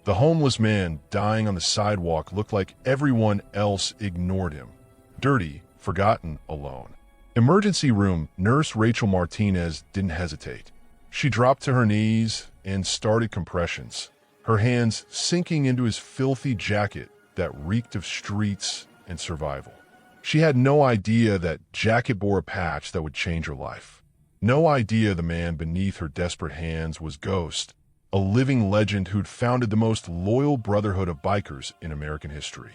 The homeless man dying on the sidewalk looked like everyone else ignored him. Dirty, forgotten, alone. Emergency room nurse Rachel Martinez didn't hesitate. She dropped to her knees and started compressions, her hands sinking into his filthy jacket that reeked of streets and survival. She had no idea that jacket bore a patch that would change her life. No idea the man beneath her desperate hands was Ghost, a living legend who'd founded the most loyal brotherhood of bikers in American history.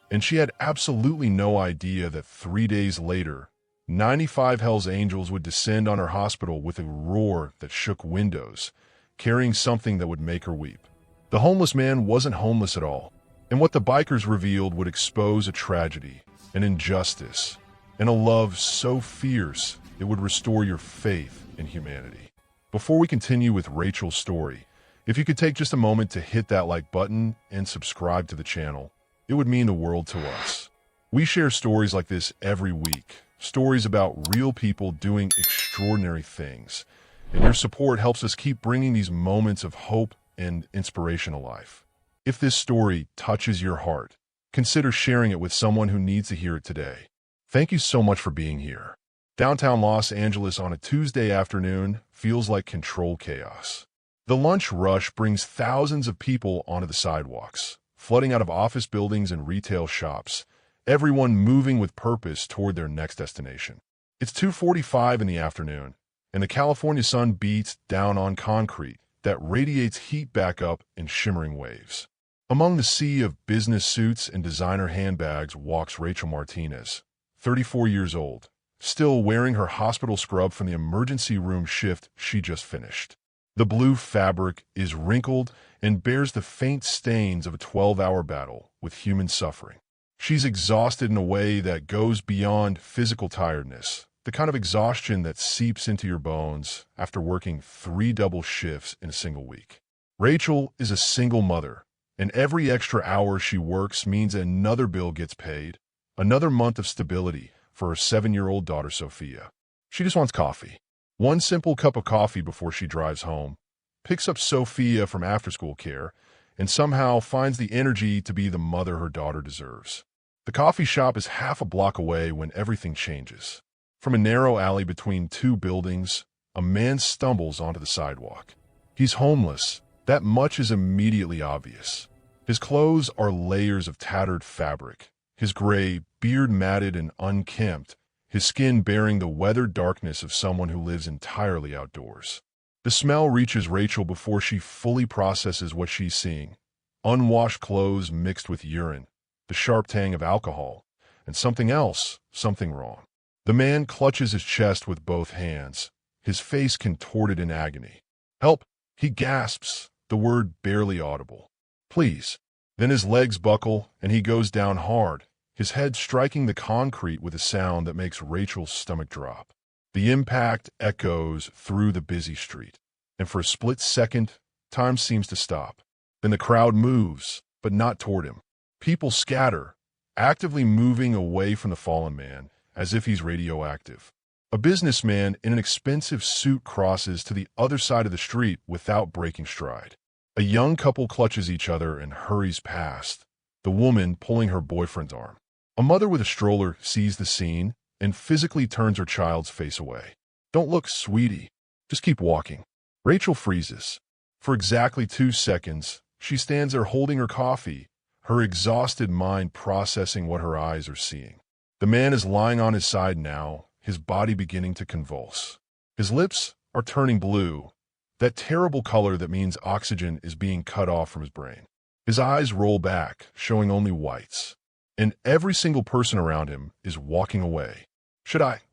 And she had absolutely no idea that 3 days later, 95 Hells Angels would descend on her hospital with a roar that shook windows, carrying something that would make her weep. The homeless man wasn't homeless at all, and what the bikers revealed would expose a tragedy, an injustice, and a love so fierce it would restore your faith in humanity. Before we continue with Rachel's story, if you could take just a moment to hit that like button and subscribe to the channel, it would mean the world to us. We share stories like this every week, stories about real people doing extraordinary things, and your support helps us keep bringing these moments of hope and inspiration alive. If this story touches your heart, consider sharing it with someone who needs to hear it today. Thank you so much for being here. Downtown Los Angeles on a Tuesday afternoon feels like controlled chaos. The lunch rush brings thousands of people onto the sidewalks, flooding out of office buildings and retail shops, everyone moving with purpose toward their next destination. It's 2:45 in the afternoon, and the California sun beats down on concrete that radiates heat back up in shimmering waves. Among the sea of business suits and designer handbags walks Rachel Martinez, 34 years old, still wearing her hospital scrub from the emergency room shift she just finished. The blue fabric is wrinkled and bears the faint stains of a 12-hour battle with human suffering. She's exhausted in a way that goes beyond physical tiredness, the kind of exhaustion that seeps into your bones after working 3 double shifts in a single week. Rachel is a single mother, and every extra hour she works means another bill gets paid, another month of stability for her 7-year-old daughter Sophia. She just wants coffee. One simple cup of coffee before she drives home, picks up Sophia from after-school care, and somehow finds the energy to be the mother her daughter deserves. The coffee shop is half a block away when everything changes. From a narrow alley between 2 buildings, a man stumbles onto the sidewalk. He's homeless. That much is immediately obvious. His clothes are layers of tattered fabric, his gray beard matted and unkempt, his skin bearing the weathered darkness of someone who lives entirely outdoors. The smell reaches Rachel before she fully processes what she's seeing. Unwashed clothes mixed with urine, the sharp tang of alcohol, and something else, something wrong. The man clutches his chest with both hands, his face contorted in agony. "Help!" he gasps, the word barely audible. "Please." Then his legs buckle and he goes down hard, his head striking the concrete with a sound that makes Rachel's stomach drop. The impact echoes through the busy street, and for a split second, time seems to stop. Then the crowd moves, but not toward him. People scatter, actively moving away from the fallen man, as if he's radioactive. A businessman in an expensive suit crosses to the other side of the street without breaking stride. A young couple clutches each other and hurries past, the woman pulling her boyfriend's arm. A mother with a stroller sees the scene and physically turns her child's face away. "Don't look, sweetie. Just keep walking." Rachel freezes. For exactly 2 seconds, she stands there holding her coffee, her exhausted mind processing what her eyes are seeing. The man is lying on his side now, his body beginning to convulse. His lips are turning blue, that terrible color that means oxygen is being cut off from his brain. His eyes roll back, showing only whites. And every single person around him is walking away.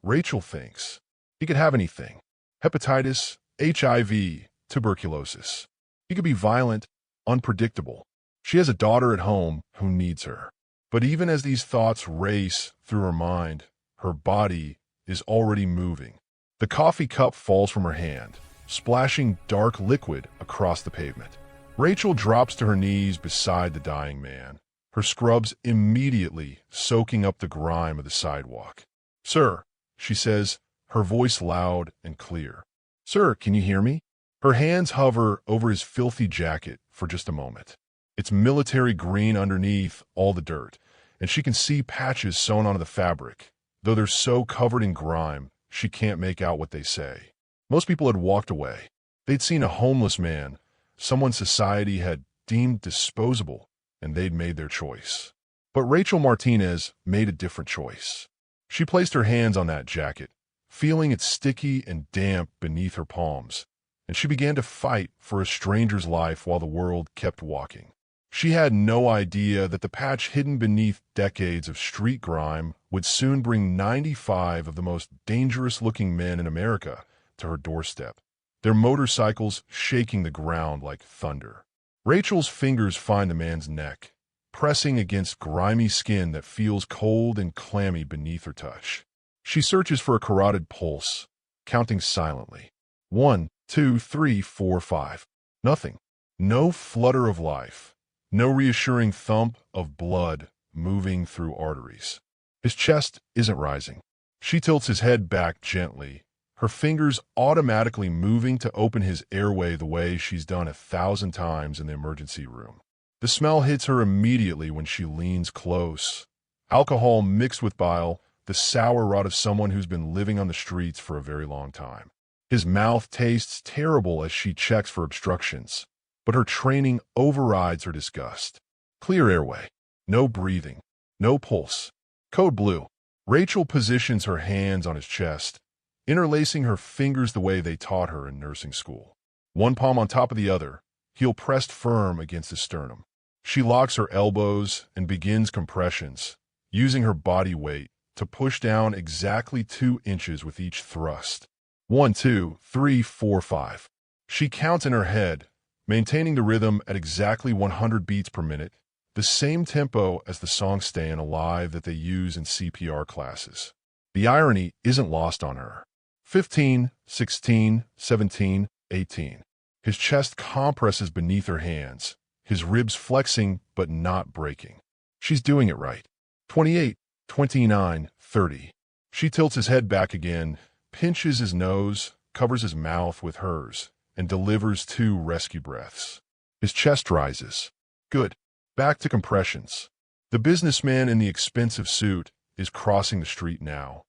Rachel thinks. He could have anything. Hepatitis, HIV, tuberculosis. He could be violent, unpredictable. She has a daughter at home who needs her. But even as these thoughts race through her mind, her body is already moving. The coffee cup falls from her hand, splashing dark liquid across the pavement. Rachel drops to her knees beside the dying man, her scrubs immediately soaking up the grime of the sidewalk. "Sir," she says, her voice loud and clear. "Sir, can you hear me?" Her hands hover over his filthy jacket for just a moment. It's military green underneath all the dirt, and she can see patches sewn onto the fabric. Though they're so covered in grime, she can't make out what they say. Most people had walked away. They'd seen a homeless man, someone society had deemed disposable, and they'd made their choice. But Rachel Martinez made a different choice. She placed her hands on that jacket, feeling it sticky and damp beneath her palms, and she began to fight for a stranger's life while the world kept walking. She had no idea that the patch hidden beneath decades of street grime would soon bring 95 of the most dangerous-looking men in America to her doorstep, their motorcycles shaking the ground like thunder. Rachel's fingers find the man's neck, pressing against grimy skin that feels cold and clammy beneath her touch. She searches for a carotid pulse, counting silently. 1, 2, 3, 4, 5. Nothing. No flutter of life. No reassuring thump of blood moving through arteries. His chest isn't rising. She tilts his head back gently, her fingers automatically moving to open his airway the way she's done 1,000 times in the emergency room. The smell hits her immediately when she leans close. Alcohol mixed with bile, the sour rot of someone who's been living on the streets for a very long time. His mouth tastes terrible as she checks for obstructions, but her training overrides her disgust. Clear airway. No breathing. No pulse. Code blue. Rachel positions her hands on his chest, interlacing her fingers the way they taught her in nursing school. One palm on top of the other, heel pressed firm against his sternum. She locks her elbows and begins compressions, using her body weight to push down exactly 2 inches with each thrust. 1, 2, 3, 4, 5. She counts in her head, maintaining the rhythm at exactly 100 beats per minute, the same tempo as the song Staying Alive that they use in CPR classes. The irony isn't lost on her. 15, 16, 17, 18. His chest compresses beneath her hands, his ribs flexing but not breaking. She's doing it right. 28, 29, 30. She tilts his head back again, pinches his nose, covers his mouth with hers, and delivers 2 rescue breaths. His chest rises. Good. Back to compressions. The businessman in the expensive suit is crossing the street now,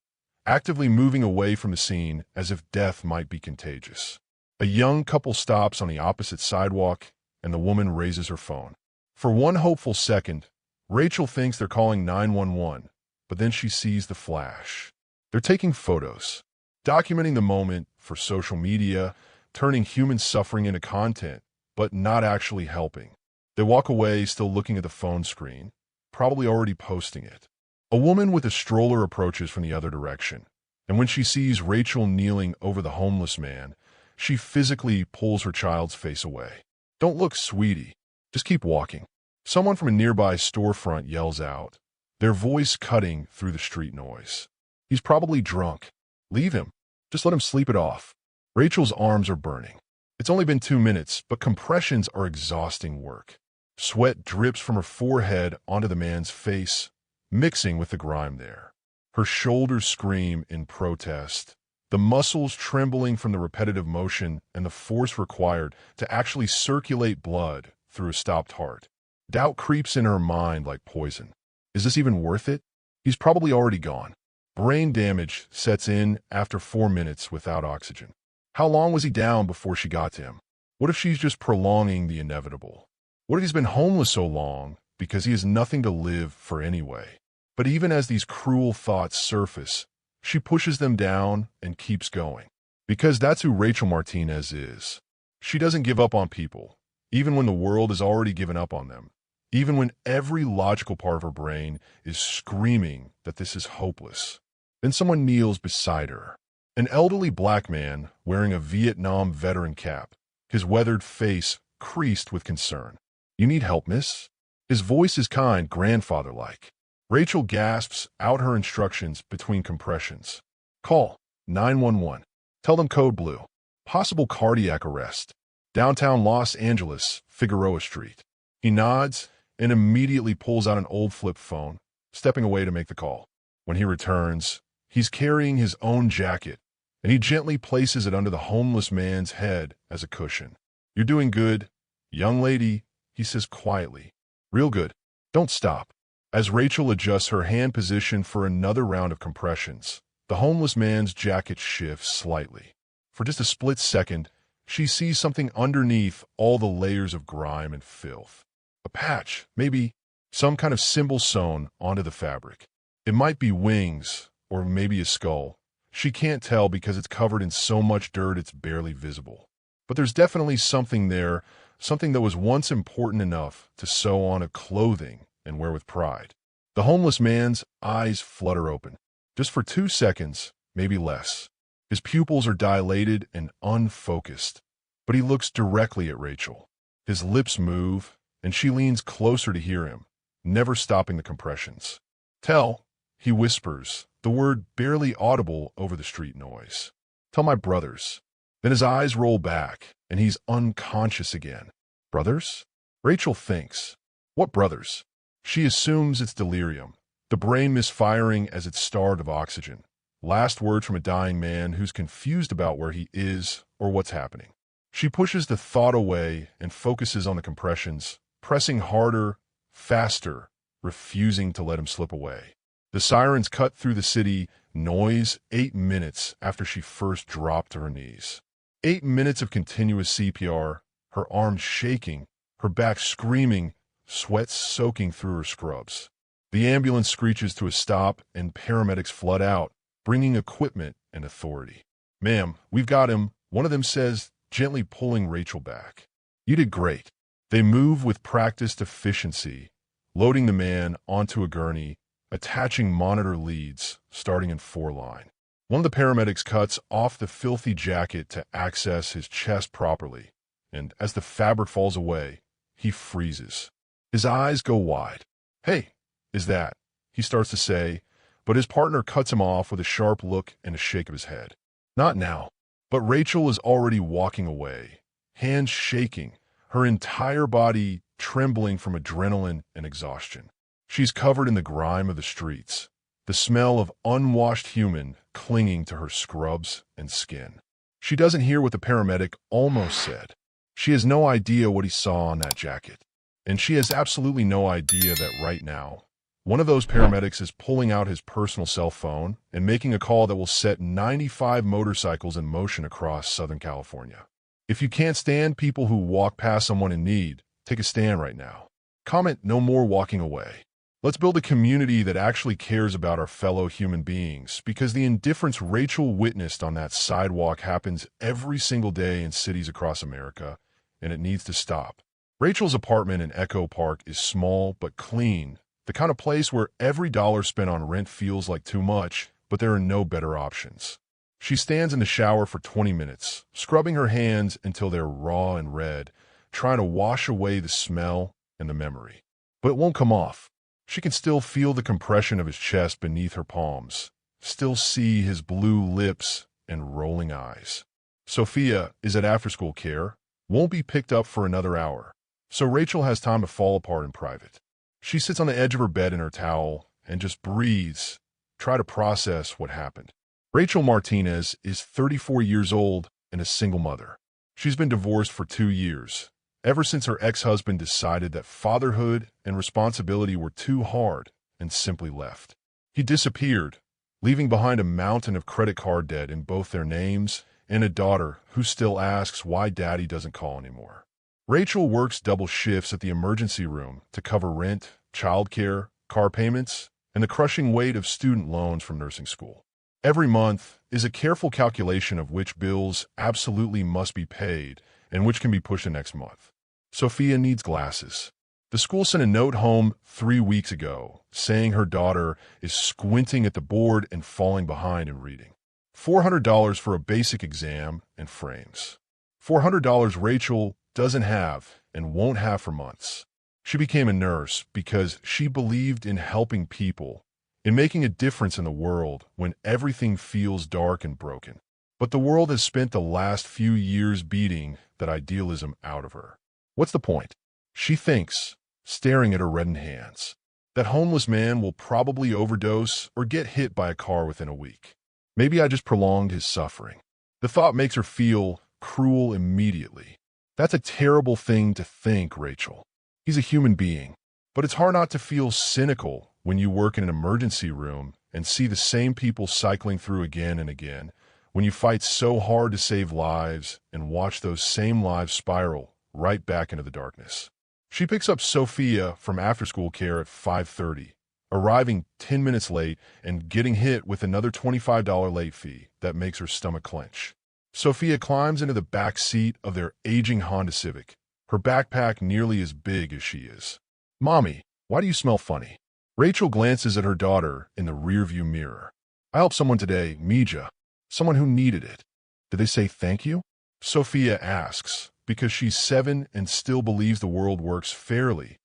actively moving away from the scene as if death might be contagious. A young couple stops on the opposite sidewalk, and the woman raises her phone. For one hopeful second, Rachel thinks they're calling 911, but then she sees the flash. They're taking photos, documenting the moment for social media, turning human suffering into content, but not actually helping. They walk away still looking at the phone screen, probably already posting it. A woman with a stroller approaches from the other direction, and when she sees Rachel kneeling over the homeless man, she physically pulls her child's face away. Don't look, sweetie. Just keep walking. Someone from a nearby storefront yells out, their voice cutting through the street noise. He's probably drunk. Leave him. Just let him sleep it off. Rachel's arms are burning. It's only been 2 minutes, but compressions are exhausting work. Sweat drips from her forehead onto the man's face, mixing with the grime there. Her shoulders scream in protest, the muscles trembling from the repetitive motion and the force required to actually circulate blood through a stopped heart. Doubt creeps in her mind like poison. Is this even worth it? He's probably already gone. Brain damage sets in after 4 minutes without oxygen. How long was he down before she got to him? What if she's just prolonging the inevitable? What if he's been homeless so long because he has nothing to live for anyway? But even as these cruel thoughts surface, she pushes them down and keeps going. Because that's who Rachel Martinez is. She doesn't give up on people, even when the world has already given up on them. Even when every logical part of her brain is screaming that this is hopeless. Then someone kneels beside her. An elderly black man wearing a Vietnam veteran cap, his weathered face creased with concern. You need help, miss? His voice is kind, grandfather-like. Rachel gasps out her instructions between compressions. Call 911. Tell them code blue. Possible cardiac arrest. Downtown Los Angeles, Figueroa Street. He nods and immediately pulls out an old flip phone, stepping away to make the call. When he returns, he's carrying his own jacket, and he gently places it under the homeless man's head as a cushion. You're doing good, young lady. he says quietly. Real good. Don't stop. As Rachel adjusts her hand position for another round of compressions, the homeless man's jacket shifts slightly. For just a split second, she sees something underneath all the layers of grime and filth. A patch, maybe some kind of symbol sewn onto the fabric. It might be wings, or maybe a skull. She can't tell because it's covered in so much dirt it's barely visible. But there's definitely something there, something that was once important enough to sew on a clothing and wear with pride. The homeless man's eyes flutter open. Just for 2 seconds, maybe less. His pupils are dilated and unfocused, but he looks directly at Rachel. His lips move, and she leans closer to hear him, never stopping the compressions. Tell, he whispers, the word barely audible over the street noise. Tell my brothers. Then his eyes roll back, and he's unconscious again. Brothers? Rachel thinks. What brothers? She assumes it's delirium, the brain misfiring as it's starved of oxygen. Last word from a dying man who's confused about where he is or what's happening. She pushes the thought away and focuses on the compressions, pressing harder, faster, refusing to let him slip away. The sirens cut through the city, noise 8 minutes after she first dropped to her knees. 8 minutes of continuous CPR, her arms shaking, her back screaming, sweat soaking through her scrubs. The ambulance screeches to a stop and paramedics flood out, bringing equipment and authority. Ma'am, we've got him, one of them says, gently pulling Rachel back. You did great. They move with practiced efficiency, loading the man onto a gurney, attaching monitor leads, starting in 4-line. One of the paramedics cuts off the filthy jacket to access his chest properly, and as the fabric falls away, he freezes. His eyes go wide. Hey, is that? He starts to say, but his partner cuts him off with a sharp look and a shake of his head. Not now. But Rachel is already walking away, hands shaking, her entire body trembling from adrenaline and exhaustion. She's covered in the grime of the streets, the smell of unwashed human clinging to her scrubs and skin. She doesn't hear what the paramedic almost said. She has no idea what he saw on that jacket. And she has absolutely no idea that right now, one of those paramedics is pulling out his personal cell phone and making a call that will set 95 motorcycles in motion across Southern California. If you can't stand people who walk past someone in need, take a stand right now. Comment no more walking away. Let's build a community that actually cares about our fellow human beings, because the indifference Rachel witnessed on that sidewalk happens every single day in cities across America, and it needs to stop. Rachel's apartment in Echo Park is small but clean, the kind of place where every dollar spent on rent feels like too much, but there are no better options. She stands in the shower for 20 minutes, scrubbing her hands until they're raw and red, trying to wash away the smell and the memory. But it won't come off. She can still feel the compression of his chest beneath her palms, still see his blue lips and rolling eyes. Sophia is at after-school care, won't be picked up for another hour, so Rachel has time to fall apart in private. She sits on the edge of her bed in her towel and just breathes, try to process what happened. Rachel Martinez is 34 years old and a single mother. She's been divorced for 2 years, ever since her ex-husband decided that fatherhood and responsibility were too hard and simply left. He disappeared, leaving behind a mountain of credit card debt in both their names and a daughter who still asks why daddy doesn't call anymore. Rachel works double shifts at the emergency room to cover rent, childcare, car payments, and the crushing weight of student loans from nursing school. Every month is a careful calculation of which bills absolutely must be paid and which can be pushed to next month. Sophia needs glasses. The school sent a note home 3 weeks ago saying her daughter is squinting at the board and falling behind in reading. $400 for a basic exam and frames. $400 Rachel doesn't have and won't have for months. She became a nurse because she believed in helping people, in making a difference in the world when everything feels dark and broken. But the world has spent the last few years beating that idealism out of her. What's the point? She thinks, staring at her reddened hands. That homeless man will probably overdose or get hit by a car within a week. Maybe I just prolonged his suffering. The thought makes her feel cruel immediately. That's a terrible thing to think, Rachel. He's a human being. But it's hard not to feel cynical when you work in an emergency room and see the same people cycling through again and again, when you fight so hard to save lives and watch those same lives spiral right back into the darkness. She picks up Sophia from after-school care at 5:30, arriving 10 minutes late and getting hit with another $25 late fee that makes her stomach clench. Sophia climbs into the back seat of their aging Honda Civic, her backpack nearly as big as she is. "Mommy, why do you smell funny?" Rachel glances at her daughter in the rearview mirror. "I helped someone today, Mija, someone who needed it. Did they say thank you?" Sophia asks, because she's 7 and still believes the world works fairly,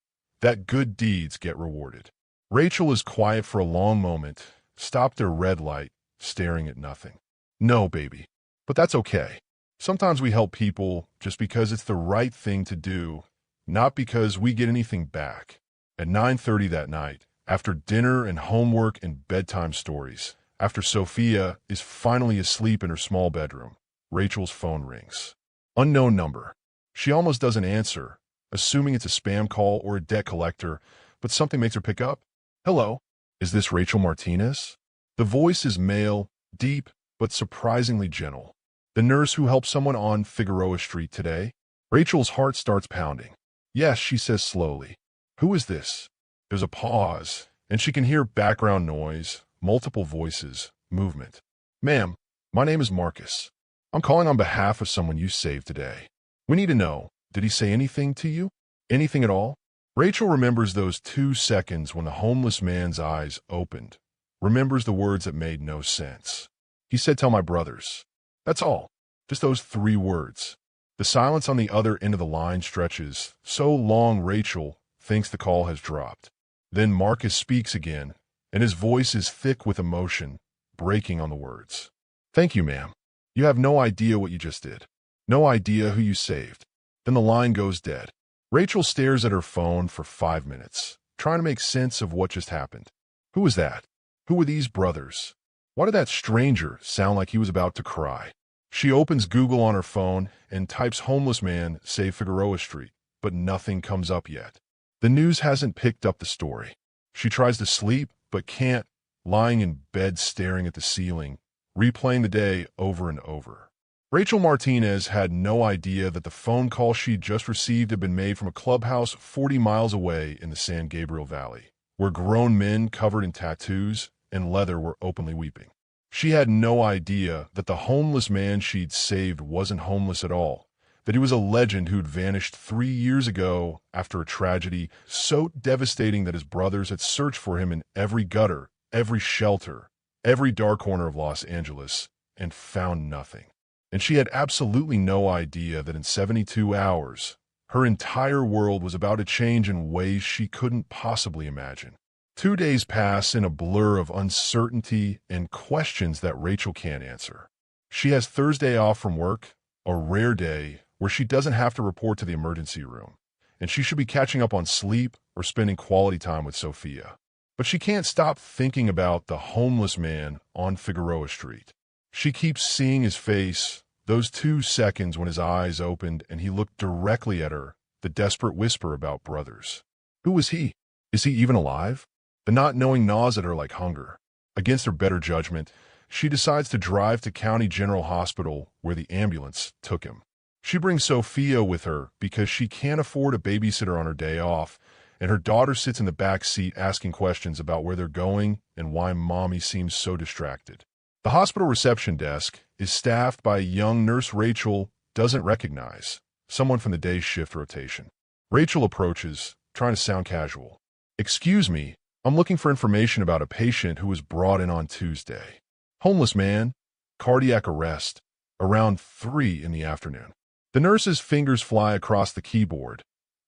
that good deeds get rewarded. Rachel is quiet for a long moment, stopped at a red light, staring at nothing. "No, baby, but that's okay. Sometimes we help people just because it's the right thing to do, not because we get anything back." At 9:30 that night, after dinner and homework and bedtime stories, after Sophia is finally asleep in her small bedroom, Rachel's phone rings. Unknown number. She almost doesn't answer, assuming it's a spam call or a debt collector, but something makes her pick up. "Hello, is this Rachel Martinez?" The voice is male, deep, but surprisingly gentle. "The nurse who helped someone on Figueroa Street today?" Rachel's heart starts pounding. "Yes," she says slowly. "Who is this?" There's a pause, and she can hear background noise, multiple voices, movement. "Ma'am, my name is Marcus. I'm calling on behalf of someone you saved today. We need to know, did he say anything to you? Anything at all?" Rachel remembers those 2 seconds when the homeless man's eyes opened, remembers the words that made no sense. He said, "Tell my brothers." That's all. Just those 3 words. The silence on the other end of the line stretches so long Rachel thinks the call has dropped. Then Marcus speaks again, and his voice is thick with emotion, breaking on the words. "Thank you, ma'am. You have no idea what you just did. No idea who you saved." Then the line goes dead. Rachel stares at her phone for 5 minutes, trying to make sense of what just happened. Who was that? Who were these brothers? Why did that stranger sound like he was about to cry? She opens Google on her phone and types "homeless man save Figueroa Street," but nothing comes up yet. The news hasn't picked up the story. She tries to sleep, but can't, lying in bed staring at the ceiling, replaying the day over and over. Rachel Martinez had no idea that the phone call she'd just received had been made from a clubhouse 40 miles away in the San Gabriel Valley, where grown men covered in tattoos and leather were openly weeping. She had no idea that the homeless man she'd saved wasn't homeless at all, that he was a legend who'd vanished 3 years ago after a tragedy so devastating that his brothers had searched for him in every gutter, every shelter, every dark corner of Los Angeles, and found nothing. And she had absolutely no idea that in 72 hours, her entire world was about to change in ways she couldn't possibly imagine. 2 days pass in a blur of uncertainty and questions that Rachel can't answer. She has Thursday off from work, a rare day where she doesn't have to report to the emergency room, and she should be catching up on sleep or spending quality time with Sophia. But she can't stop thinking about the homeless man on Figueroa Street. She keeps seeing his face, those 2 seconds when his eyes opened and he looked directly at her, the desperate whisper about brothers. Who was he? Is he even alive? The not knowing gnaws at her like hunger. Against her better judgment, she decides to drive to County General Hospital where the ambulance took him. She brings Sophia with her because she can't afford a babysitter on her day off, and her daughter sits in the back seat asking questions about where they're going and why mommy seems so distracted. The hospital reception desk is staffed by a young nurse Rachel doesn't recognize, someone from the day shift rotation. Rachel approaches, trying to sound casual. "Excuse me, I'm looking for information about a patient who was brought in on Tuesday. Homeless man, cardiac arrest, around 3 in the afternoon." The nurse's fingers fly across the keyboard,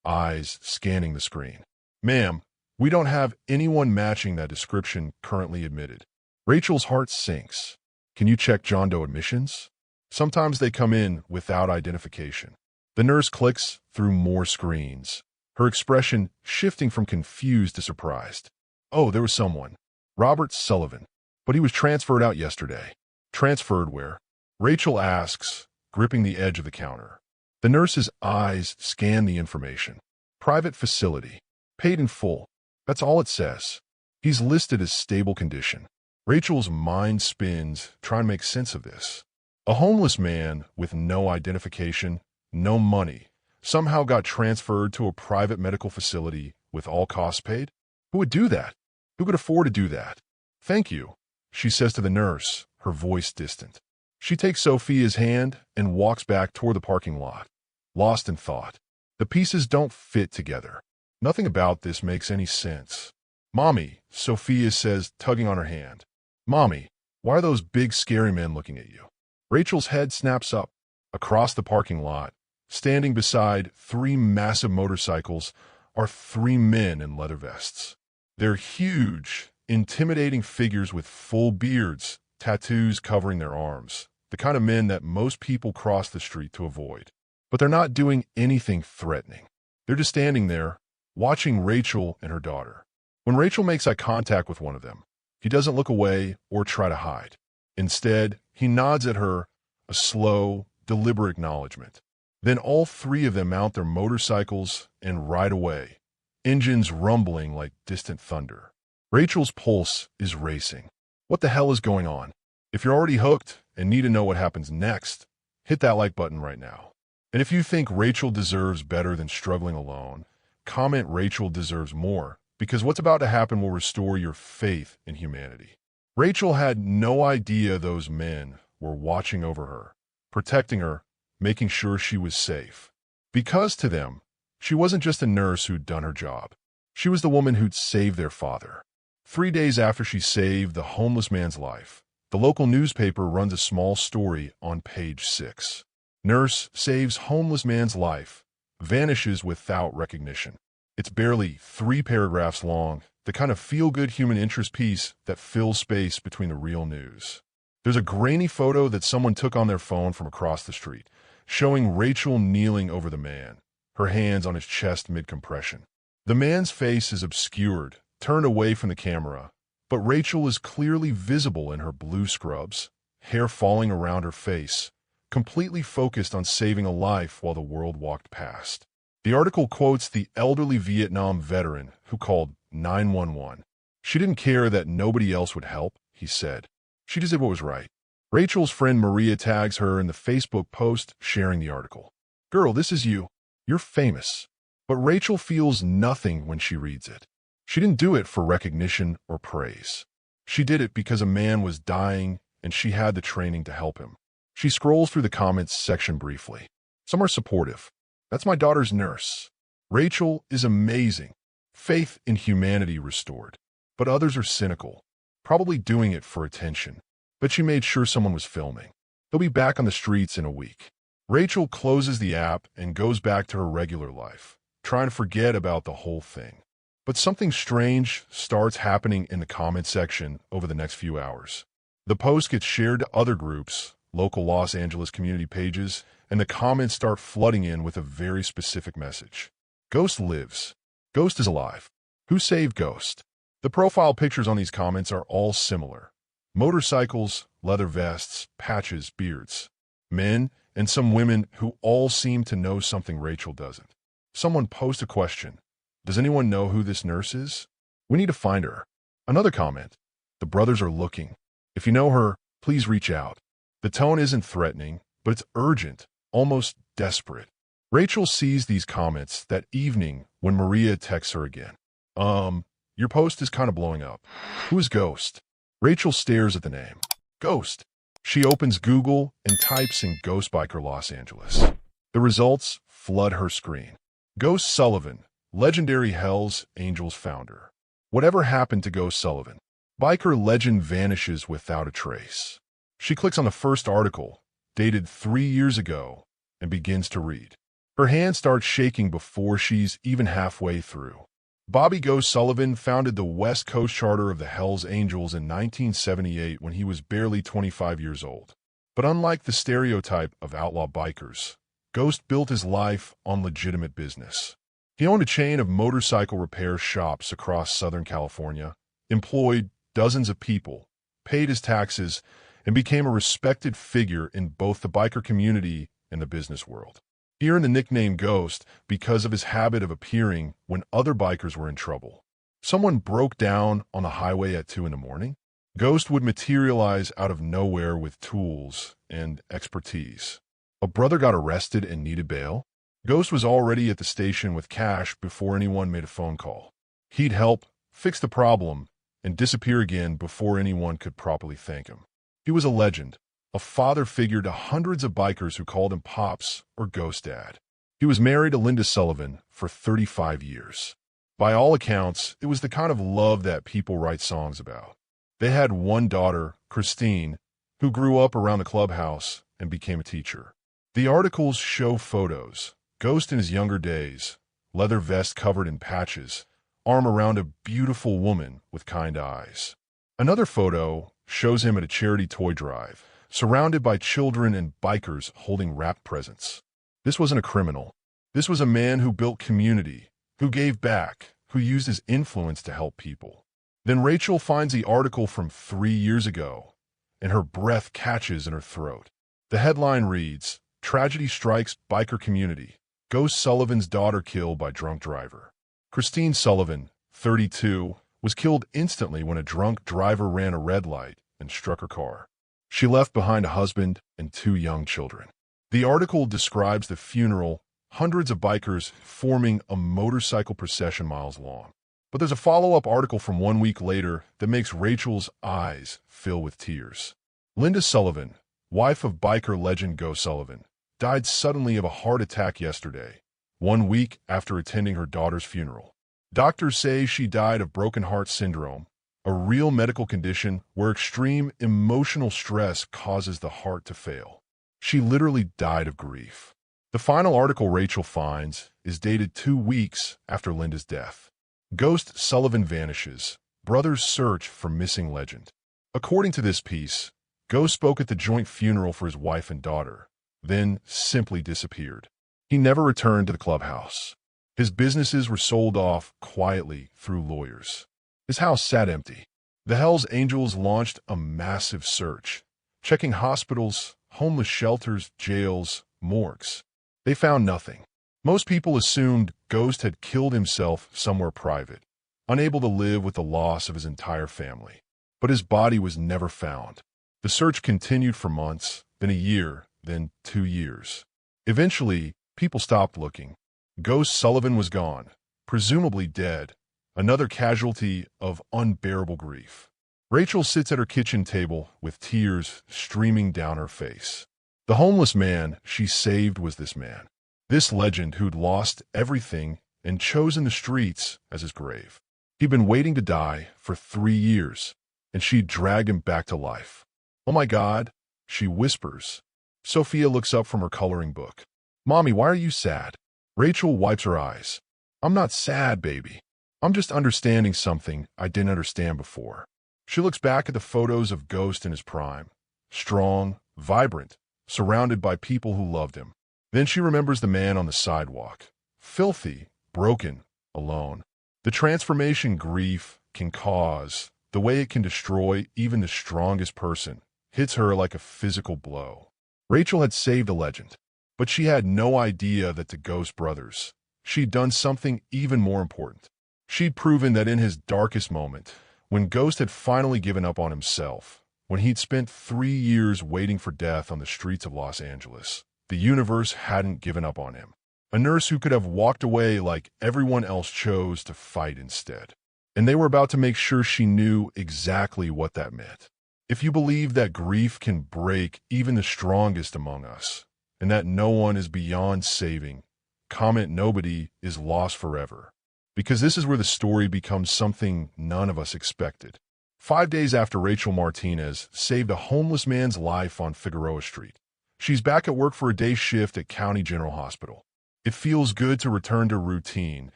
eyes scanning the screen. "Ma'am, we don't have anyone matching that description currently admitted." Rachel's heart sinks. "Can you check John Doe admissions?" Sometimes they come in without identification. The nurse clicks through more screens, her expression shifting from confused to surprised. "Oh, there was someone. Robert Sullivan. But he was transferred out yesterday." "Transferred where?" Rachel asks, gripping the edge of the counter. The nurse's eyes scan the information. Private facility. Paid in full. That's all it says. He's listed as stable condition. Rachel's mind spins, trying to make sense of this. A homeless man with no identification, no money, somehow got transferred to a private medical facility with all costs paid? Who would do that? Who could afford to do that? Thank you, she says to the nurse, her voice distant. She takes Sophia's hand and walks back toward the parking lot, lost in thought. The pieces don't fit together. Nothing about this makes any sense. Mommy, Sophia says, tugging on her hand. Mommy, why are those big scary men looking at you? Rachel's head snaps up. Across the parking lot, standing beside 3 massive motorcycles, are 3 men in leather vests. They're huge, intimidating figures with full beards, tattoos covering their arms, the kind of men that most people cross the street to avoid. But they're not doing anything threatening. They're just standing there, watching Rachel and her daughter. When Rachel makes eye contact with one of them, he doesn't look away or try to hide. Instead, he nods at her, a slow, deliberate acknowledgement. Then all 3 of them mount their motorcycles and ride away, engines rumbling like distant thunder. Rachel's pulse is racing. What the hell is going on? If you're already hooked and need to know what happens next, hit that like button right now. And if you think Rachel deserves better than struggling alone, comment Rachel deserves more, because what's about to happen will restore your faith in humanity. Rachel had no idea those men were watching over her, protecting her, making sure she was safe. Because to them, she wasn't just a nurse who'd done her job. She was the woman who'd saved their father. 3 days after she saved the homeless man's life, the local newspaper runs a small story on page 6. Nurse saves homeless man's life, vanishes without recognition. It's barely 3 paragraphs long, the kind of feel-good human interest piece that fills space between the real news. There's a grainy photo that someone took on their phone from across the street, showing Rachel kneeling over the man, her hands on his chest mid-compression. The man's face is obscured, turned away from the camera, but Rachel is clearly visible in her blue scrubs, hair falling around her face, completely focused on saving a life while the world walked past. The article quotes the elderly Vietnam veteran who called 911. She didn't care that nobody else would help, he said. She just did what was right. Rachel's friend Maria tags her in the Facebook post sharing the article. Girl, this is you. You're famous. But Rachel feels nothing when she reads it. She didn't do it for recognition or praise. She did it because a man was dying and she had the training to help him. She scrolls through the comments section briefly. Some are supportive. That's my daughter's nurse. Rachel is amazing. Faith in humanity restored. But others are cynical, probably doing it for attention. But she made sure someone was filming. They'll be back on the streets in a week. Rachel closes the app and goes back to her regular life, trying to forget about the whole thing. But something strange starts happening in the comment section over the next few hours. The post gets shared to other groups, local Los Angeles community pages, and the comments start flooding in with a very specific message. Ghost lives. Ghost is alive. Who saved Ghost? The profile pictures on these comments are all similar. Motorcycles, leather vests, patches, beards. Men and some women who all seem to know something Rachel doesn't. Someone posts a question. Does anyone know who this nurse is? We need to find her. Another comment. The brothers are looking. If you know her, please reach out. The tone isn't threatening, but it's urgent, almost desperate. Rachel sees these comments that evening when Maria texts her again. Your post is kind of blowing up. Who is Ghost? Rachel stares at the name. Ghost. She opens Google and types in Ghost Biker Los Angeles. The results flood her screen. Ghost Sullivan, legendary Hells Angels founder. Whatever happened to Ghost Sullivan? Biker legend vanishes without a trace. She clicks on the first article, dated 3 years ago, and begins to read. Her hand starts shaking before she's even halfway through. Bobby Ghost Sullivan founded the West Coast charter of the Hells Angels in 1978 when he was barely 25 years old. But unlike the stereotype of outlaw bikers, Ghost built his life on legitimate business. He owned a chain of motorcycle repair shops across Southern California, employed dozens of people, paid his taxes, and became a respected figure in both the biker community and the business world. He earned the nickname Ghost because of his habit of appearing when other bikers were in trouble. Someone broke down on the highway at 2 in the morning. Ghost would materialize out of nowhere with tools and expertise. A brother got arrested and needed bail. Ghost was already at the station with cash before anyone made a phone call. He'd help, fix the problem, and disappear again before anyone could properly thank him. He was a legend, a father figure to hundreds of bikers who called him Pops or Ghost Dad. He was married to Linda Sullivan for 35 years. By all accounts, it was the kind of love that people write songs about. They had one daughter, Christine, who grew up around the clubhouse and became a teacher. The articles show photos. Ghost in his younger days, leather vest covered in patches, arm around a beautiful woman with kind eyes. Another photo shows him at a charity toy drive, surrounded by children and bikers holding wrapped presents. This wasn't a criminal. This was a man who built community, who gave back, who used his influence to help people. Then Rachel finds the article from 3 years ago, and her breath catches in her throat. The headline reads, "Tragedy strikes biker community. Ghost Sullivan's daughter killed by drunk driver." Christine Sullivan, 32, was killed instantly when a drunk driver ran a red light and struck her car. She left behind a husband and 2 young children. The article describes the funeral, hundreds of bikers forming a motorcycle procession miles long. But there's a follow-up article from 1 week later that makes Rachel's eyes fill with tears. Linda Sullivan, wife of biker legend Ghost Sullivan, died suddenly of a heart attack yesterday, 1 week after attending her daughter's funeral. Doctors say she died of broken heart syndrome, a real medical condition where extreme emotional stress causes the heart to fail. She literally died of grief. The final article Rachel finds is dated 2 weeks after Linda's death. Ghost Sullivan vanishes. Brothers search for missing legend. According to this piece, Ghost spoke at the joint funeral for his wife and daughter, then simply disappeared. He never returned to the clubhouse. His businesses were sold off quietly through lawyers. His house sat empty. The Hells Angels launched a massive search, checking hospitals, homeless shelters, jails, morgues. They found nothing. Most people assumed Ghost had killed himself somewhere private, unable to live with the loss of his entire family. But his body was never found. The search continued for months, then a year, then 2 years. Eventually, people stopped looking. Ghost Sullivan was gone, presumably dead, another casualty of unbearable grief. Rachel sits at her kitchen table with tears streaming down her face. The homeless man she saved was this man, this legend who'd lost everything and chosen the streets as his grave. He'd been waiting to die for 3 years, and she'd dragged him back to life. "Oh my God," she whispers. Sophia looks up from her coloring book. "Mommy, why are you sad?" Rachel wipes her eyes. "I'm not sad, baby. I'm just understanding something I didn't understand before." She looks back at the photos of Ghost in his prime, strong, vibrant, surrounded by people who loved him. Then she remembers the man on the sidewalk, filthy, broken, alone. The transformation grief can cause, the way it can destroy even the strongest person, hits her like a physical blow. Rachel had saved a legend, but she had no idea that to Ghost brothers, she'd done something even more important. She'd proven that in his darkest moment, when Ghost had finally given up on himself, when he'd spent 3 years waiting for death on the streets of Los Angeles, the universe hadn't given up on him. A nurse who could have walked away like everyone else chose to fight instead. And they were about to make sure she knew exactly what that meant. If you believe that grief can break even the strongest among us, and that no one is beyond saving, comment nobody is lost forever. Because this is where the story becomes something none of us expected. 5 days after Rachel Martinez saved a homeless man's life on Figueroa Street, she's back at work for a day shift at County General Hospital. It feels good to return to routine,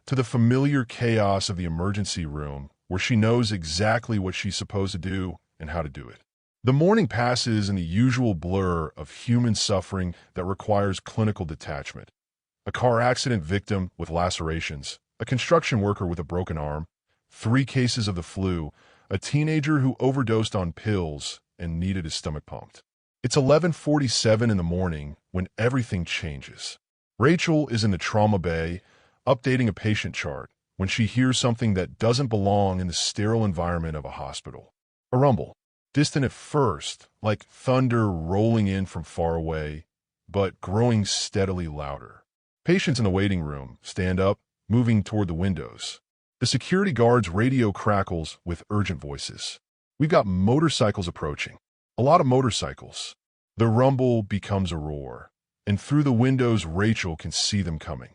to the familiar chaos of the emergency room, where she knows exactly what she's supposed to do and how to do it. The morning passes in the usual blur of human suffering that requires clinical detachment. A car accident victim with lacerations, a construction worker with a broken arm, 3 cases of the flu, a teenager who overdosed on pills and needed his stomach pumped. It's 11:47 in the morning when everything changes. Rachel is in the trauma bay, updating a patient chart, when she hears something that doesn't belong in the sterile environment of a hospital. A rumble, distant at first, like thunder rolling in from far away, but growing steadily louder. Patients in the waiting room stand up, moving toward the windows. The security guard's radio crackles with urgent voices. We've got motorcycles approaching. A lot of motorcycles. The rumble becomes a roar, and through the windows Rachel can see them coming.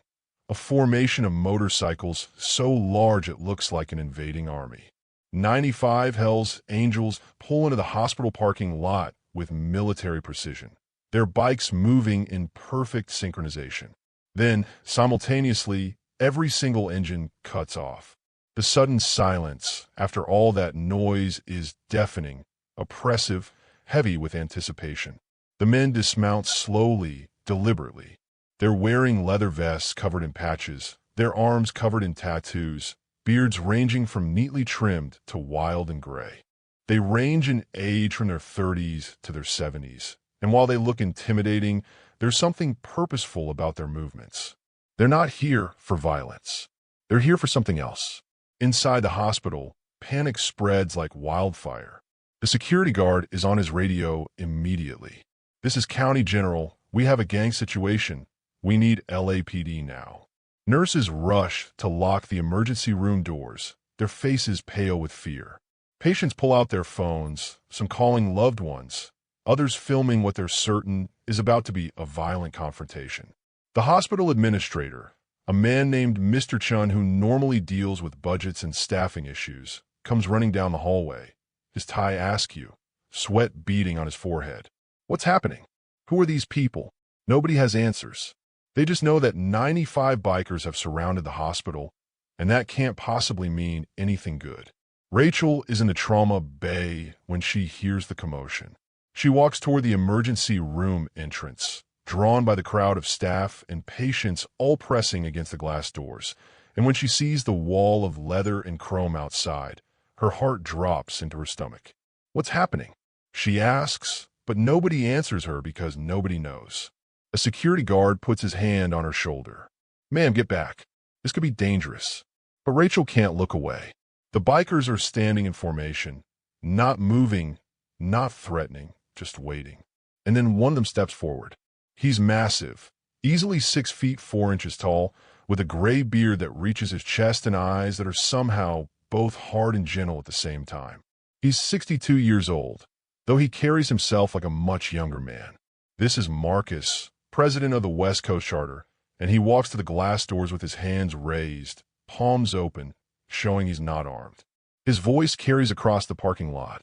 A formation of motorcycles so large it looks like an invading army. 95 Hells Angels pull into the hospital parking lot with military precision, their bikes moving in perfect synchronization. Then, simultaneously, every single engine cuts off. The sudden silence after all that noise is deafening, oppressive, heavy with anticipation. The men dismount slowly, deliberately. They're wearing leather vests covered in patches, their arms covered in tattoos, beards ranging from neatly trimmed to wild and gray. They range in age from their 30s to their 70s, and while they look intimidating, there's something purposeful about their movements. They're not here for violence. They're here for something else. Inside the hospital, panic spreads like wildfire. The security guard is on his radio immediately. "This is County General. We have a gang situation. We need LAPD now." Nurses rush to lock the emergency room doors, their faces pale with fear. Patients pull out their phones, some calling loved ones, others filming what they're certain is about to be a violent confrontation. The hospital administrator, a man named Mr. Chun who normally deals with budgets and staffing issues, comes running down the hallway, his tie askew, sweat beading on his forehead. What's happening? Who are these people? Nobody has answers. They just know that 95 bikers have surrounded the hospital, and that can't possibly mean anything good. Rachel is in the trauma bay when she hears the commotion. She walks toward the emergency room entrance, drawn by the crowd of staff and patients all pressing against the glass doors. And when she sees the wall of leather and chrome outside, her heart drops into her stomach. What's happening? She asks, but nobody answers her because nobody knows. A security guard puts his hand on her shoulder. "Ma'am, get back. This could be dangerous." But Rachel can't look away. The bikers are standing in formation, not moving, not threatening, just waiting. And then one of them steps forward. He's massive, easily 6 feet 4 inches tall, with a gray beard that reaches his chest and eyes that are somehow both hard and gentle at the same time. He's 62 years old, though he carries himself like a much younger man. This is Marcus, president of the West Coast Charter, and he walks to the glass doors with his hands raised, palms open, showing he's not armed. His voice carries across the parking lot,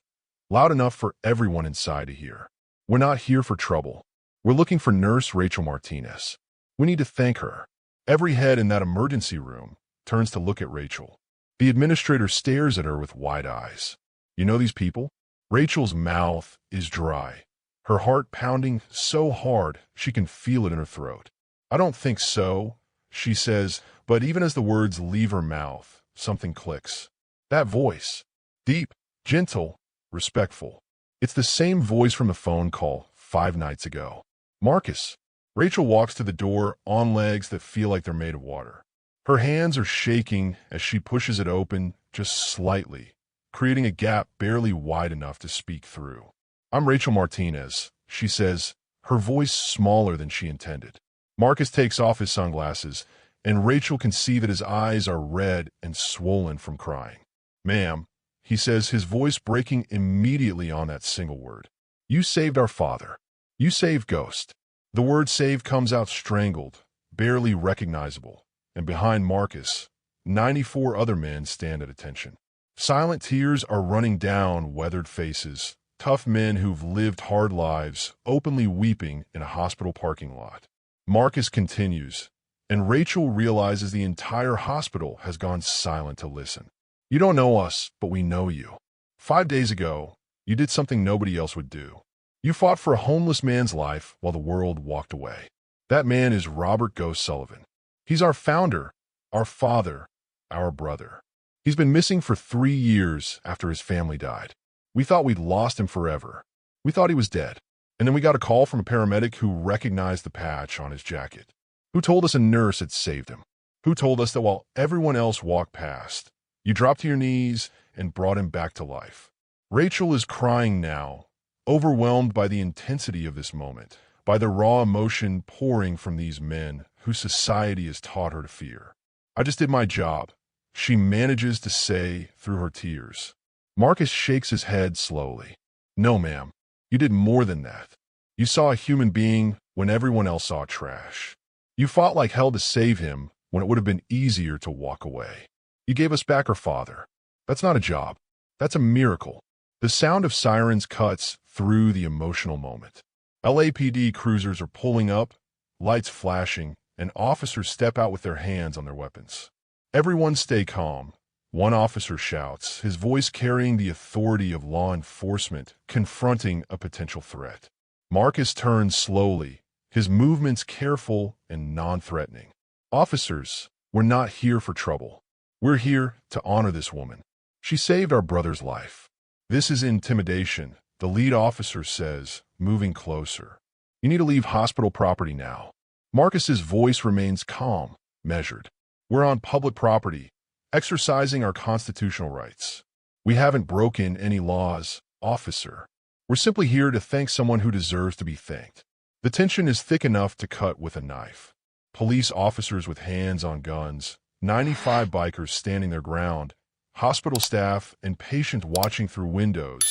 loud enough for everyone inside to hear. "We're not here for trouble. We're looking for Nurse Rachel Martinez. We need to thank her." Every head in that emergency room turns to look at Rachel. The administrator stares at her with wide eyes. "You know these people?" Rachel's mouth is dry, her heart pounding so hard she can feel it in her throat. "I don't think so," she says, but even as the words leave her mouth, something clicks. That voice, deep, gentle, respectful. It's the same voice from the phone call 5 nights ago. "Marcus." Rachel walks to the door on legs that feel like they're made of water. Her hands are shaking as she pushes it open just slightly, creating a gap barely wide enough to speak through. "I'm Rachel Martinez," she says, her voice smaller than she intended. Marcus takes off his sunglasses, and Rachel can see that his eyes are red and swollen from crying. "Ma'am," he says, his voice breaking immediately on that single word. "You saved our father. You saved Ghost." The word save comes out strangled, barely recognizable, and behind Marcus, 94 other men stand at attention. Silent tears are running down weathered faces, tough men who've lived hard lives, openly weeping in a hospital parking lot. Marcus continues, and Rachel realizes the entire hospital has gone silent to listen. "You don't know us, but we know you. 5 days ago, you did something nobody else would do. You fought for a homeless man's life while the world walked away. That man is Robert Ghost Sullivan. He's our founder, our father, our brother. He's been missing for 3 years after his family died. We thought we'd lost him forever. We thought he was dead. And then we got a call from a paramedic who recognized the patch on his jacket. Who told us a nurse had saved him? Who told us that while everyone else walked past, you dropped to your knees and brought him back to life? Rachel is crying now, overwhelmed by the intensity of this moment, by the raw emotion pouring from these men who society has taught her to fear. I just did my job, she manages to say through her tears. Marcus shakes his head slowly. No, ma'am, you did more than that. You saw a human being when everyone else saw trash. You fought like hell to save him when it would have been easier to walk away. You gave us back our father. That's not a job. That's a miracle. The sound of sirens cuts through the emotional moment. LAPD cruisers are pulling up, lights flashing, and officers step out with their hands on their weapons. Everyone stay calm. One officer shouts, his voice carrying the authority of law enforcement, confronting a potential threat. Marcus turns slowly, his movements careful and non-threatening. Officers, we're not here for trouble. We're here to honor this woman. She saved our brother's life. This is intimidation, the lead officer says, moving closer. You need to leave hospital property now. Marcus's voice remains calm, measured. We're on public property, exercising our constitutional rights. We haven't broken any laws, officer. We're simply here to thank someone who deserves to be thanked. The tension is thick enough to cut with a knife. Police officers with hands on guns, 95 bikers standing their ground, hospital staff and patients watching through windows,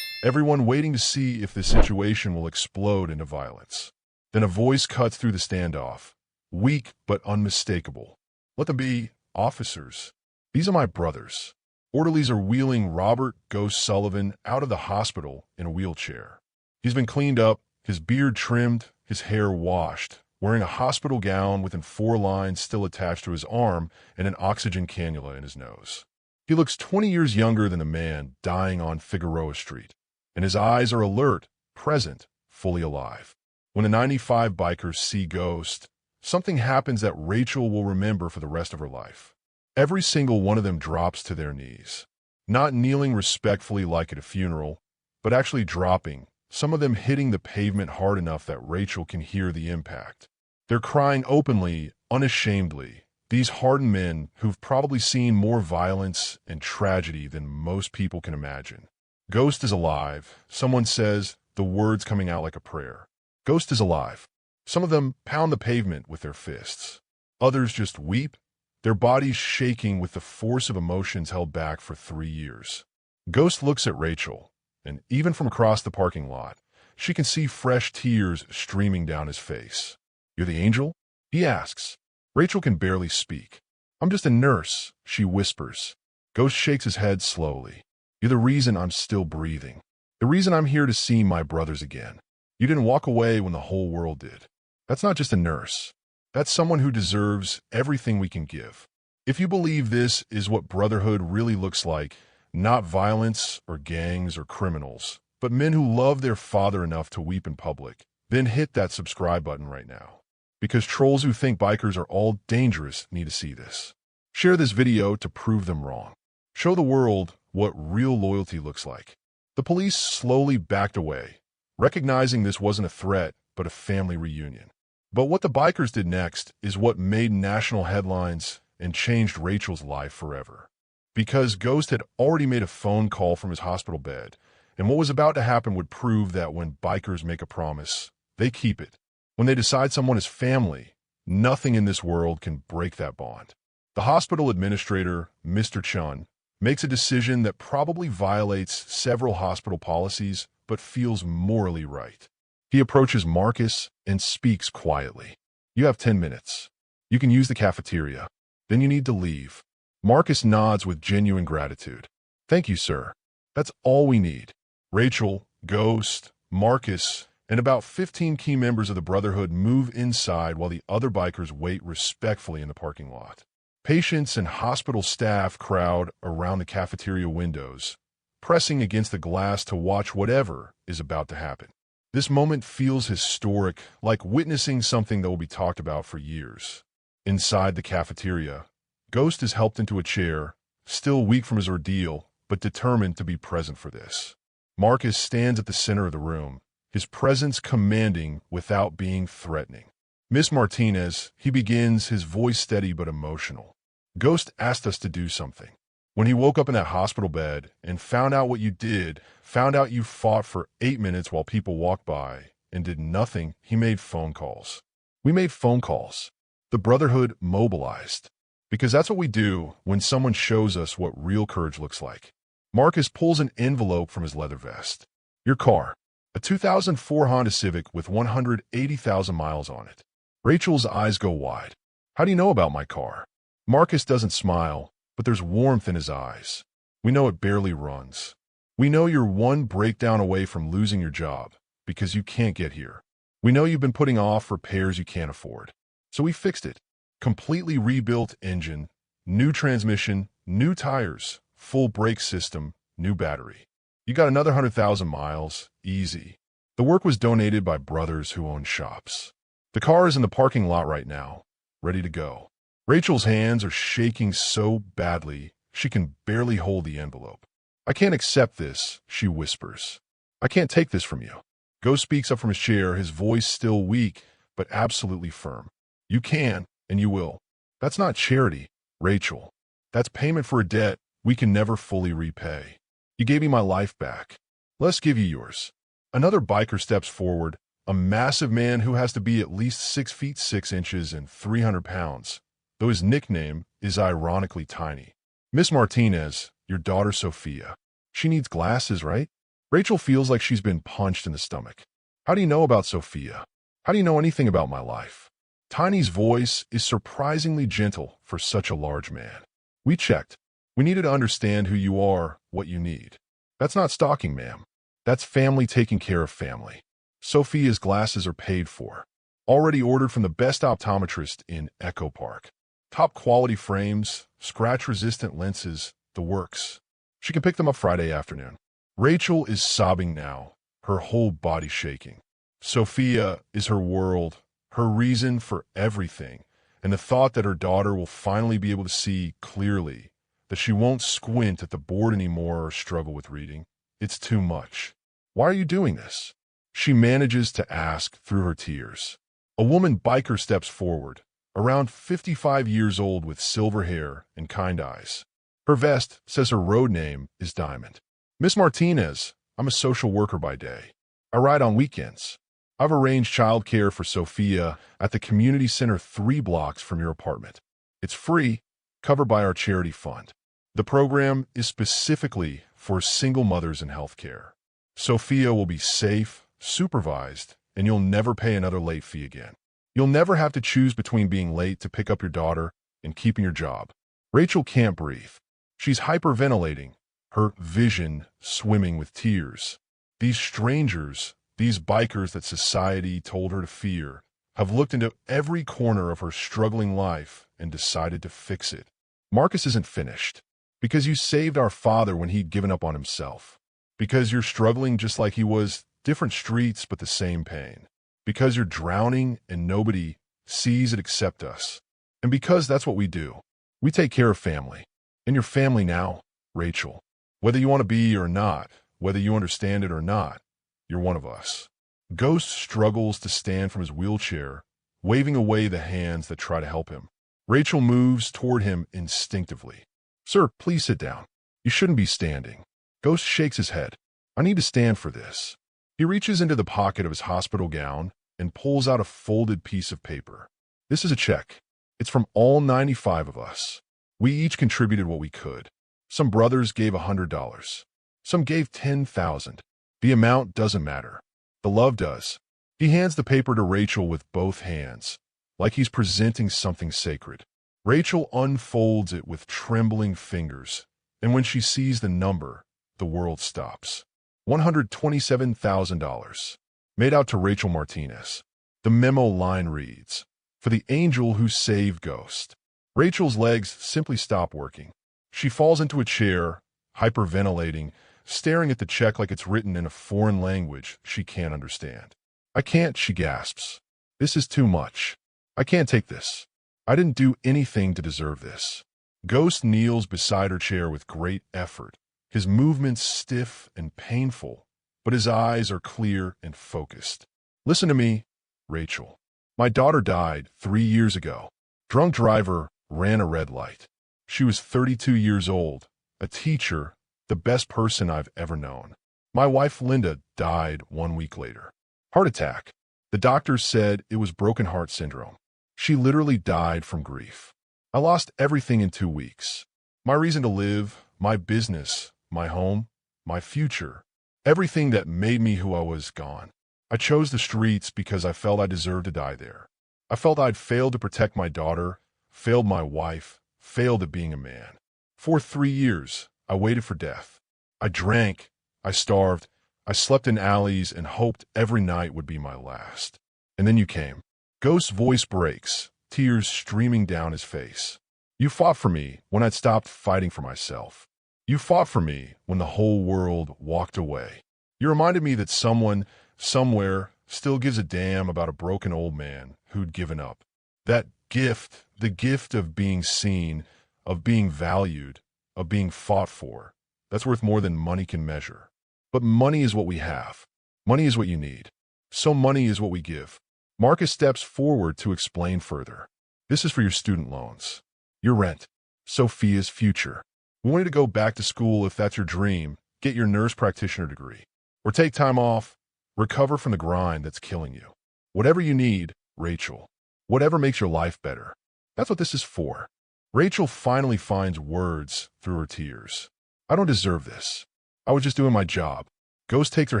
everyone waiting to see if the situation will explode into violence. Then a voice cuts through the standoff, weak but unmistakable. Let them be, officers. These are my brothers. Orderlies are wheeling Robert Ghost Sullivan out of the hospital in a wheelchair. He's been cleaned up, his beard trimmed, his hair washed, wearing a hospital gown with 4 lines still attached to his arm and an oxygen cannula in his nose. He looks 20 years younger than the man dying on Figueroa Street, and his eyes are alert, present, fully alive. When the 95 bikers see Ghost, something happens that Rachel will remember for the rest of her life. Every single one of them drops to their knees, not kneeling respectfully like at a funeral, but actually dropping, some of them hitting the pavement hard enough that Rachel can hear the impact. They're crying openly, unashamedly, these hardened men who've probably seen more violence and tragedy than most people can imagine. Ghost is alive, someone says, the words coming out like a prayer. Ghost is alive. Some of them pound the pavement with their fists. Others just weep, their bodies shaking with the force of emotions held back for 3 years. Ghost looks at Rachel, and even from across the parking lot, she can see fresh tears streaming down his face. You're the angel? He asks. Rachel can barely speak. I'm just a nurse, she whispers. Ghost shakes his head slowly. You're the reason I'm still breathing. The reason I'm here to see my brothers again. You didn't walk away when the whole world did. That's not just a nurse. That's someone who deserves everything we can give. If you believe this is what Brotherhood really looks like, not violence or gangs or criminals, but men who love their father enough to weep in public, then hit that subscribe button right now. Because trolls who think bikers are all dangerous need to see this. Share this video to prove them wrong. Show the world what real loyalty looks like. The police slowly backed away, recognizing this wasn't a threat, but a family reunion. But what the bikers did next is what made national headlines and changed Rachel's life forever. Because Ghost had already made a phone call from his hospital bed, and what was about to happen would prove that when bikers make a promise, they keep it. When they decide someone is family, nothing in this world can break that bond. The hospital administrator, Mr. Chun, makes a decision that probably violates several hospital policies, but feels morally right. He approaches Marcus and speaks quietly. You have 10 minutes. You can use the cafeteria. Then you need to leave. Marcus nods with genuine gratitude. Thank you, sir. That's all we need. Rachel, Ghost, Marcus, and about 15 key members of the Brotherhood move inside while the other bikers wait respectfully in the parking lot. Patients and hospital staff crowd around the cafeteria windows, pressing against the glass to watch whatever is about to happen. This moment feels historic, like witnessing something that will be talked about for years. Inside the cafeteria, Ghost is helped into a chair, still weak from his ordeal, but determined to be present for this. Marcus stands at the center of the room, his presence commanding without being threatening. Miss Martinez, he begins, his voice steady but emotional. Ghost asked us to do something. When he woke up in that hospital bed and found out what you did, found out you fought for 8 minutes while people walked by and did nothing, he made phone calls. We made phone calls. The Brotherhood mobilized. Because that's what we do when someone shows us what real courage looks like. Marcus pulls an envelope from his leather vest. Your car. A 2004 Honda Civic with 180,000 miles on it. Rachel's eyes go wide. How do you know about my car? Marcus doesn't smile, but there's warmth in his eyes. We know it barely runs. We know you're one breakdown away from losing your job because you can't get here. We know you've been putting off repairs you can't afford. So we fixed it. Completely rebuilt engine, new transmission, new tires, full brake system, new battery. You got another 100,000 miles, easy. The work was donated by brothers who own shops. The car is in the parking lot right now, ready to go. Rachel's hands are shaking so badly, she can barely hold the envelope. I can't accept this, she whispers. I can't take this from you. Ghost speaks up from his chair, his voice still weak, but absolutely firm. You can, and you will. That's not charity, Rachel. That's payment for a debt we can never fully repay. You gave me my life back. Let's give you yours. Another biker steps forward, a massive man who has to be at least 6 feet 6 inches and 300 pounds, though his nickname is ironically tiny. Miss Martinez, your daughter Sophia. She needs glasses, right? Rachel feels like she's been punched in the stomach. How do you know about Sophia? How do you know anything about my life? Tiny's voice is surprisingly gentle for such a large man. We checked. We needed to understand who you are, what you need. That's not stalking, ma'am. That's family taking care of family. Sophia's glasses are paid for. Already ordered from the best optometrist in Echo Park. Top quality frames, scratch-resistant lenses, the works. She can pick them up Friday afternoon. Rachel is sobbing now, her whole body shaking. Sophia is her world, her reason for everything, and the thought that her daughter will finally be able to see clearly, that she won't squint at the board anymore or struggle with reading. It's too much. Why are you doing this? She manages to ask through her tears. A woman biker steps forward, around 55 years old with silver hair and kind eyes. Her vest says her road name is Diamond. Miss Martinez, I'm a social worker by day. I ride on weekends. I've arranged childcare for Sophia at the community center 3 blocks from your apartment. It's free, covered by our charity fund. The program is specifically for single mothers in healthcare. Sophia will be safe, supervised, and you'll never pay another late fee again. You'll never have to choose between being late to pick up your daughter and keeping your job. Rachel can't breathe. She's hyperventilating, her vision swimming with tears. These strangers, these bikers that society told her to fear, have looked into every corner of her struggling life and decided to fix it. Marcus isn't finished. Because you saved our father when he'd given up on himself. Because you're struggling just like he was, different streets but the same pain. Because you're drowning and nobody sees it except us. And because that's what we do. We take care of family. And your family now, Rachel. Whether you want to be or not, whether you understand it or not, you're one of us. Ghost struggles to stand from his wheelchair, waving away the hands that try to help him. Rachel moves toward him instinctively. Sir, please sit down. You shouldn't be standing. Ghost shakes his head. I need to stand for this. He reaches into the pocket of his hospital gown and pulls out a folded piece of paper. This is a check. It's from all 95 of us. We each contributed what we could. Some brothers gave $100. Some gave $10,000. The amount doesn't matter. The love does. He hands the paper to Rachel with both hands, like he's presenting something sacred. Rachel unfolds it with trembling fingers, and when she sees the number, the world stops. $127,000. Made out to Rachel Martinez. The memo line reads, "For the angel who saved Ghost." Rachel's legs simply stop working. She falls into a chair, hyperventilating, staring at the check like it's written in a foreign language she can't understand. I can't, she gasps. This is too much. I can't take this. I didn't do anything to deserve this. Ghost kneels beside her chair with great effort, his movements stiff and painful, but his eyes are clear and focused. Listen to me, Rachel. My daughter died 3 years ago. Drunk driver ran a red light. She was 32 years old, a teacher, the best person I've ever known. My wife Linda died 1 week later. Heart attack. The doctors said it was broken heart syndrome. She literally died from grief. I lost everything in 2 weeks. My reason to live, my business, my home, my future, everything that made me who I was gone. I chose the streets because I felt I deserved to die there. I felt I'd failed to protect my daughter, failed my wife, failed at being a man. For 3 years, I waited for death. I drank, I starved, I slept in alleys and hoped every night would be my last. And then you came. Ghost's voice breaks, tears streaming down his face. You fought for me when I'd stopped fighting for myself. You fought for me when the whole world walked away. You reminded me that someone, somewhere, still gives a damn about a broken old man who'd given up. That gift, the gift of being seen, of being valued, of being fought for, that's worth more than money can measure. But money is what we have. Money is what you need. So money is what we give. Marcus steps forward to explain further. This is for your student loans, your rent, Sophia's future. We want you to go back to school if that's your dream, get your nurse practitioner degree, or take time off, recover from the grind that's killing you. Whatever you need, Rachel. Whatever makes your life better. That's what this is for. Rachel finally finds words through her tears. I don't deserve this. I was just doing my job. Ghost takes her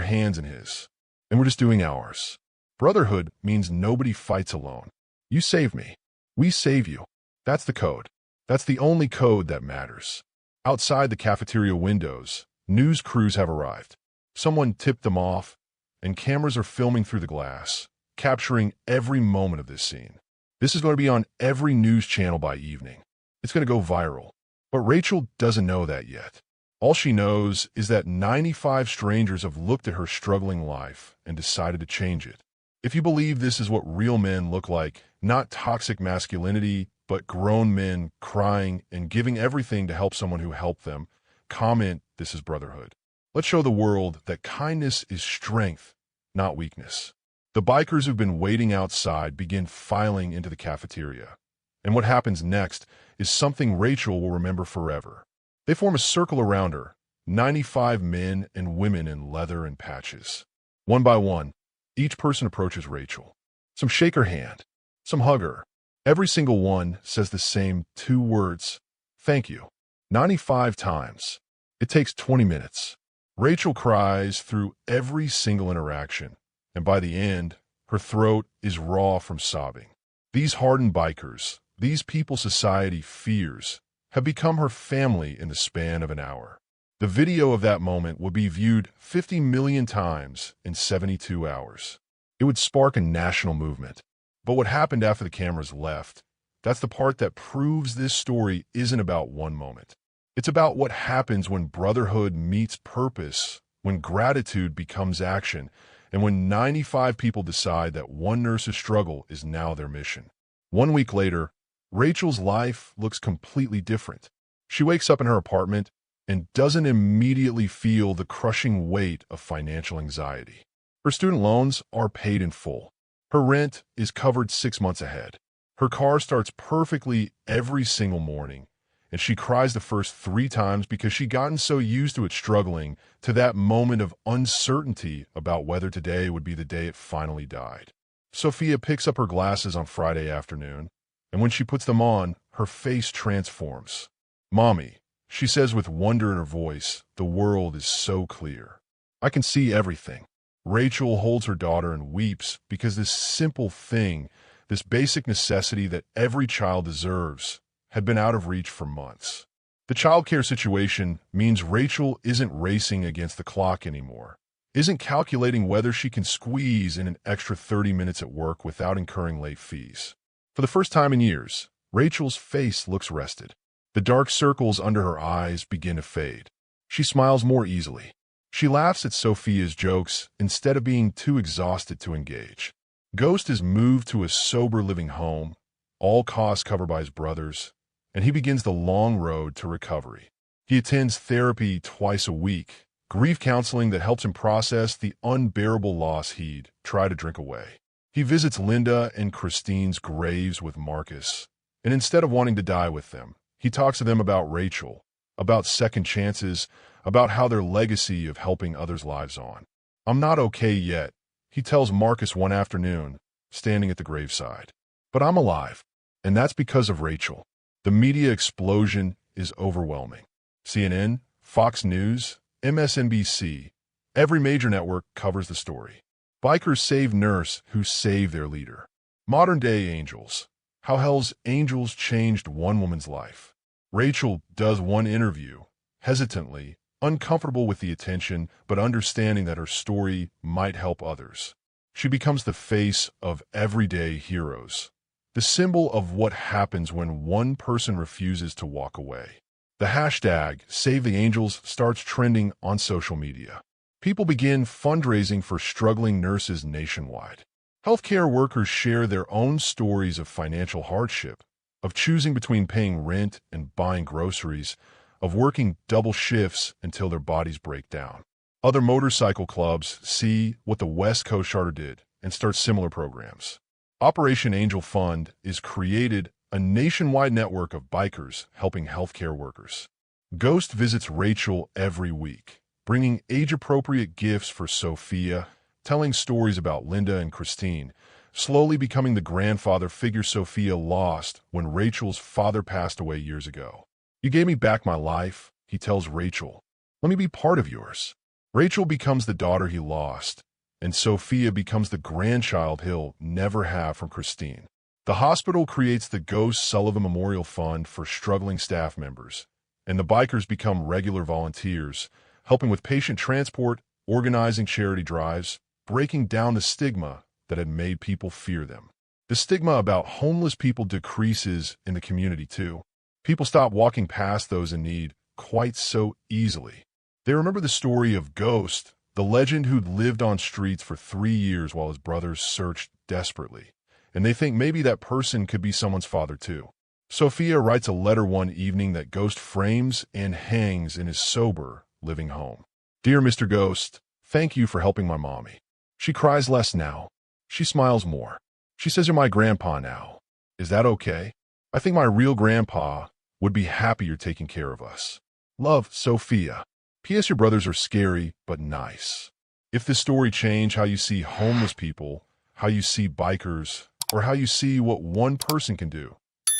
hands in his, and we're just doing ours. Brotherhood means nobody fights alone. You save me. We save you. That's the code. That's the only code that matters. Outside the cafeteria windows, news crews have arrived. Someone tipped them off, and cameras are filming through the glass, capturing every moment of this scene. This is going to be on every news channel by evening. It's going to go viral. But Rachel doesn't know that yet. All she knows is that 95 strangers have looked at her struggling life and decided to change it. If you believe this is what real men look like, not toxic masculinity, but grown men crying and giving everything to help someone who helped them, comment, "This is Brotherhood." Let's show the world that kindness is strength, not weakness. The bikers who've been waiting outside begin filing into the cafeteria. And what happens next is something Rachel will remember forever. They form a circle around her, 95 men and women in leather and patches. One by one, each person approaches Rachel. Some shake her hand, some hug her. Every single one says the same 2 words, "Thank you." 95 times. It takes 20 minutes. Rachel cries through every single interaction, and by the end, her throat is raw from sobbing. These hardened bikers, these people society fears, have become her family in the span of an hour. The video of that moment would be viewed 50 million times in 72 hours. It would spark a national movement. But what happened after the cameras left, that's the part that proves this story isn't about one moment. It's about what happens when brotherhood meets purpose, when gratitude becomes action, and when 95 people decide that one nurse's struggle is now their mission. 1 week later, Rachel's life looks completely different. She wakes up in her apartment and doesn't immediately feel the crushing weight of financial anxiety. Her student loans are paid in full. Her rent is covered 6 months ahead. Her car starts perfectly every single morning, and she cries the first 3 times because she'd gotten so used to it struggling to that moment of uncertainty about whether today would be the day it finally died. Sophia picks up her glasses on Friday afternoon, and when she puts them on, her face transforms. "Mommy," she says with wonder in her voice, "the world is so clear. I can see everything." Rachel holds her daughter and weeps because this simple thing, this basic necessity that every child deserves, had been out of reach for months. The childcare situation means Rachel isn't racing against the clock anymore, isn't calculating whether she can squeeze in an extra 30 minutes at work without incurring late fees. For the first time in years, Rachel's face looks rested. The dark circles under her eyes begin to fade. She smiles more easily. She laughs at Sophia's jokes instead of being too exhausted to engage. Ghost is moved to a sober living home, all costs covered by his brothers, and he begins the long road to recovery. He attends therapy twice a week, grief counseling that helps him process the unbearable loss he'd try to drink away. He visits Linda and Christine's graves with Marcus, and instead of wanting to die with them, he talks to them about Rachel, about second chances, about how their legacy of helping others lives on. "I'm not okay yet," he tells Marcus one afternoon, standing at the graveside. "But I'm alive, and that's because of Rachel." The media explosion is overwhelming. CNN, Fox News, MSNBC, every major network covers the story. Bikers save nurse who saved their leader. Modern-day angels. How Hell's Angels changed one woman's life. Rachel does one interview, hesitantly, uncomfortable with the attention, but understanding that her story might help others. She becomes the face of everyday heroes, the symbol of what happens when one person refuses to walk away. The hashtag Save the Angels starts trending on social media. People begin fundraising for struggling nurses nationwide. Healthcare workers share their own stories of financial hardship, of choosing between paying rent and buying groceries, of working double shifts until their bodies break down. Other motorcycle clubs see what the West Coast Charter did and start similar programs. Operation Angel Fund is created, a nationwide network of bikers helping healthcare workers. Ghost visits Rachel every week, bringing age-appropriate gifts for Sophia, telling stories about Linda and Christine, slowly becoming the grandfather figure Sophia lost when Rachel's father passed away years ago. "You gave me back my life," he tells Rachel. "Let me be part of yours." Rachel becomes the daughter he lost, and Sophia becomes the grandchild he'll never have from Christine. The hospital creates the Ghost Sullivan Memorial Fund for struggling staff members, and the bikers become regular volunteers, helping with patient transport, organizing charity drives, breaking down the stigma that had made people fear them. The stigma about homeless people decreases in the community too. People stop walking past those in need quite so easily. They remember the story of Ghost, the legend who'd lived on streets for 3 years while his brothers searched desperately, and they think maybe that person could be someone's father too. Sophia writes a letter one evening that Ghost frames and hangs in his sober, living home. "Dear Mr. Ghost, thank you for helping my mommy. She cries less now. She smiles more. She says you're my grandpa now. Is that okay? I think my real grandpa would be happy you're taking care of us. Love, Sophia. P.S. Your brothers are scary, but nice." If this story changed how you see homeless people, how you see bikers, or how you see what one person can do,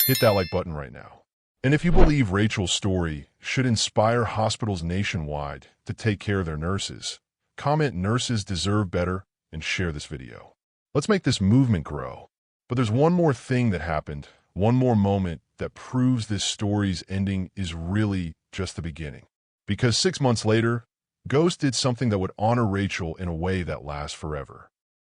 hit that like button right now. And if you believe Rachel's story should inspire hospitals nationwide to take care of their nurses, comment "Nurses deserve better" and share this video. Let's make this movement grow. But there's one more thing that happened, one more moment that proves this story's ending is really just the beginning. Because 6 months later, Ghost did something that would honor Rachel in a way that lasts forever.